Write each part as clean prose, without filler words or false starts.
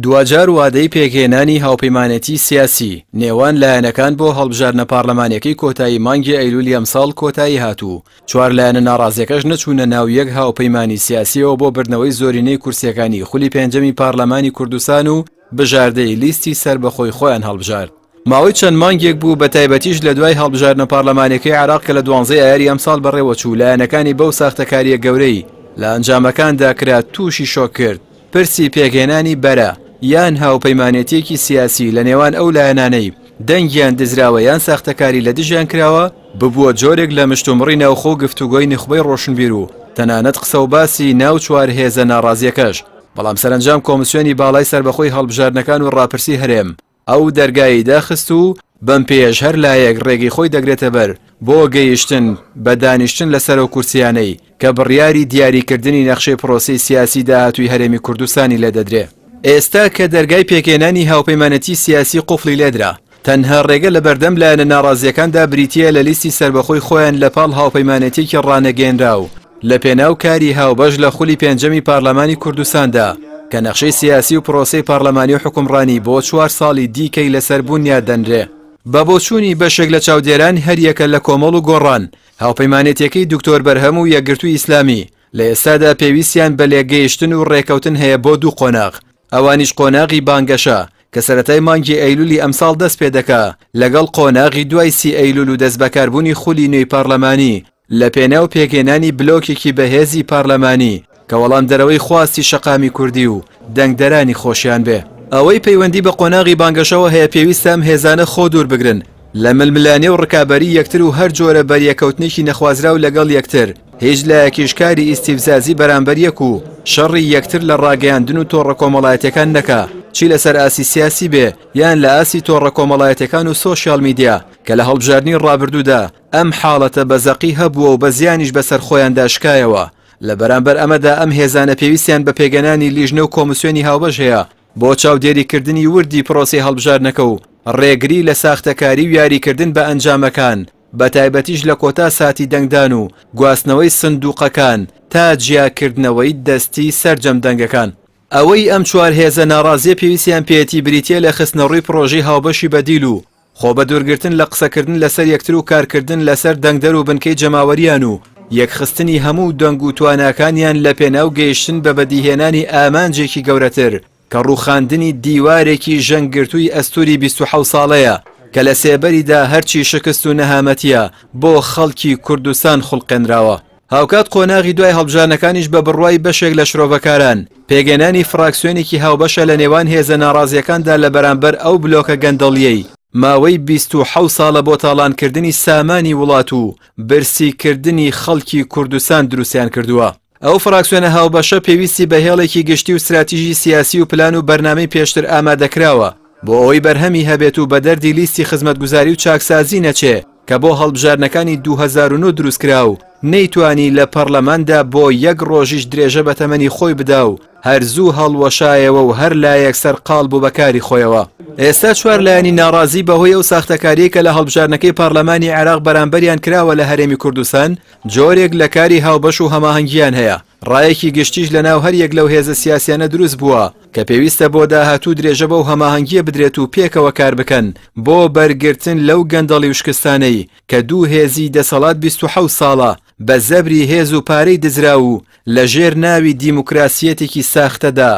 دوجار وادەی پێکهێنانی هاوپەیمانێتی سیاسی نێوان لایەنەکان بۆ هەڵبژاردنە پارلەمانیەکەی کۆتایی مانگی ئەیلولی ئەمساڵ کۆتایی هاتوو. چوار لایەنە ناڕازیەکەش نەچوونە ناو یەک هاوپەیمانی سیاسیەوە بۆ بردنەوەی زۆرینەی کورسیەکانی خولی پێنجەمی پارلەمانی کوردستان و بژاردەی لیستی سربەخۆی خۆیان هەڵبژارد. ماوەی چەند مانگێک بوو بە تایبەتیش لە دوای هەڵبژاردنە پارلەمانیەکەی عێراق کە لە 12 ئایاری ئەمساڵ بەڕێوەچوو لایەنەکانی بەو ساختەکاریە گەورەی لە ئەنجامەکاندا کرا تووشی شۆک کرد. پرسی پێکهێنانی بەرە یان هاوپەیمانێتیەکی سیاسی لە نێوان ئەو لایەنانەی دەنگیان دزراوە یان ساختەکاری لە دژیان کراوە ببووە جۆرێک لە مشتومڕی ناوخۆ گفتوگۆی نخبەی ڕۆشنبیر و تەنانەت قسە و باسی ناو چوار هێزە ناڕازیەکەش. بەڵام سەرنجام کۆمیسیۆنی باڵای سربەخۆی هەڵبژاردنەکان و ڕاپرسی هەرێم ئەو دەرگایی داخست و بەم پێش هەر لایەک ڕێگەی خۆی دەگرێتە بەر بۆ گەیشتن بە دانیشتن لەسەر و کورسیانەی کە بڕیاری دیاریکردنی نەخشەی پرۆسی سیاسی داهاتووی هەرێمی کوردستانی لێ دەدرێت. ئێستا کە دەرگای پێکهێنانی هاوپەیمانەتی سیاسی قوفڵی لێدرا تەنها ڕێگە لە بەردەم لایەنە ناڕازیەکاندا بریتیە لە لیستی سربەخۆی خۆیان لە پاڵ هاوپەیمانەتێکی ڕانەگەێنرا و لە پێناو کاری هاوبەش لە خولی پێنجەمی پارلەمانی کوردستاندا کە نەخشەی سیاسی و پرۆسەی پارلەمانی و حکومڕانی بۆ 4 ساڵی دیکەی لەسەر بوونیا دەنرێ. بە بۆچوونی بەشێک لە چاودێران هەریەکە لە کۆمەڵ و گۆڕان هاوپەیمانێتیەکەی دکتۆر بەرهەم و یەکگرتووی ئیسلامی لە ئێستادا پێویستیان بە لێگەیشتن و ڕێکەوتن هەیە بۆ 2 قۆناغ. ئەوانیش قۆناغی بانگەشە کە سەرەتای مانگی ئەیلولی ئەمساڵ دەست پێ دەکا لەگەڵ قۆناغی دوای 30 ئەیلول و دەستبەکاربوونی خولی نوێی پارلەمانی لە پێناو پێکهێنانی بلۆکێکی بەهێزی پارلەمانی کە وەڵام دەرەوەی خواستی شەقامی کوردی و دەنگدەرانی خۆشیان بێ. ئەوەی پەیوەندی بە قۆناغی بانگەشەوە هەیە پێویستە ئەم هێزانە خۆ دوور بگرن لە ململانێ و ڕکابەری یەکتر و هەر جۆرە بەریەکەوتنێکی نەخوازرا و لەگەڵ یەکتر هیچ لایەکیشکاری ئیستیفزازی بەرامبەر یەک و شەڕی یەکتر لە ڕاگەیاندن و تۆڕە کۆمەڵایەتەکان نەکا چی لەسەر ئاسی سیاسی بێ یان لە ئاسی تۆڕە کۆمەڵایەتەکان و سۆشیال میدیا کە لە هەڵبژاردننی ڕابردوودا ئەم حاڵەتە بەزەقی هەبووە و بە زیانیش بەسەر خۆیان داشکایەوە. لە بەرامبەر ئەمەدا ئەم هێزانە پێویستیان بە پێگەنانی لیژنە و کۆمیسیۆنی هاوبەش هەیە بۆ چاودێریکردنی وردی پرۆسی هەڵبژاردنەکە و ڕێگری لە ساختەکاری و یاریکردن بە ئەنجامەکان بە تایبەتیش لە کۆتا ساتی دەنگدان و گواستنەوەی سندوقەکان تا جیاکردنەوەی دەستی سەرجەم دەنگەکان. ئەوەی ئەم 4 هێزە ناڕازیە پێویستیان پێێتی بریتیە لە خستنەڕووی پرۆژەی هاوبەشی بەدیل و خۆ بە دوورگرتن لە قسەکردن لەسەر یەکتر و کارکردن لەسەر دەنگدەر و بنکەی جەماوەریان و یەکخستنی هەموو دەنگ و تواناکانیان لە پێناو گەیشتن بە بەدیهێنانی ئامانجێکی گەورەتر کە ڕووخاندنی دیوارێکی ژەنگگرتووی ئەستوری 27 ساڵەیە کە لە سێبەریدا هەرچی شکست و نەهامەتیە بۆ خەڵکی کوردستان خوڵقێنراوە. هاوکات قۆناغی دوای هەڵبژاردنەکانیش بە بڕوای بەشێک لە شرۆڤەکاران پێگەنانی فراکسیۆنێکی هاوبەشە لە نێوان هێزە ناڕازیەکاندا لە بەرامبەر ئەو بلۆکە گەندەڵیەی ماوەی 27 ساڵە بۆ تاڵانکردنی سامانی وڵات و برسیکردنی خەڵکی کوردستان دروستیان کردووە. ئەو فراکسیۆنە هاوبەشە پێویستی بە هێڵێکی گشتی و استراتیژی سیاسی و پلان و بەرنامەی پێشتر ئامادەکراوە بۆ ئەوەی بەرهەمی هەبێت و بە دەردی لیستی خزمەتگوزاری و چاکسازی نەچێ کە بۆ هەڵبژاردنەکانی 2009 دروستکرا و نەیتوانی لە پەرلەماندا بۆ 1 ڕۆژیش درێژە بە تەمەنی خۆی بدا و هەرزوو هەڵوەشایەوە و هەر لایەک سەرقاڵ بوو بەکاری خۆیەوە. ئێستا 4 لایەنی ناڕازی بەهۆی ئەو ساختەکاریە کە لە هەڵبژاردنەکەی پارلەمانی عێراق بەرامبەریان کراوە لە هەرێمی کوردستان جۆرێک لە کاری هاوبەش و هەماهەنگیان هەیە. ڕایەکی گشتیش لە ناو هەر یەک لەو هێزە سیاسیانە دروست بووە کە پێویستە بۆ داهاتوو درێژە بەو هەماهەنگیە بدرێت و پێکەوە کار بکەن بۆ بەرگرتن لەو گەندەڵی وشکستانەی کە 2 هێزی دەسەڵات 27 ساڵە بە زەبری هێز و پارەی دزرا و لە ژێر ناوی دیموکراسیەتێکی ساختەدا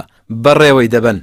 بەڕێوەی دەبن.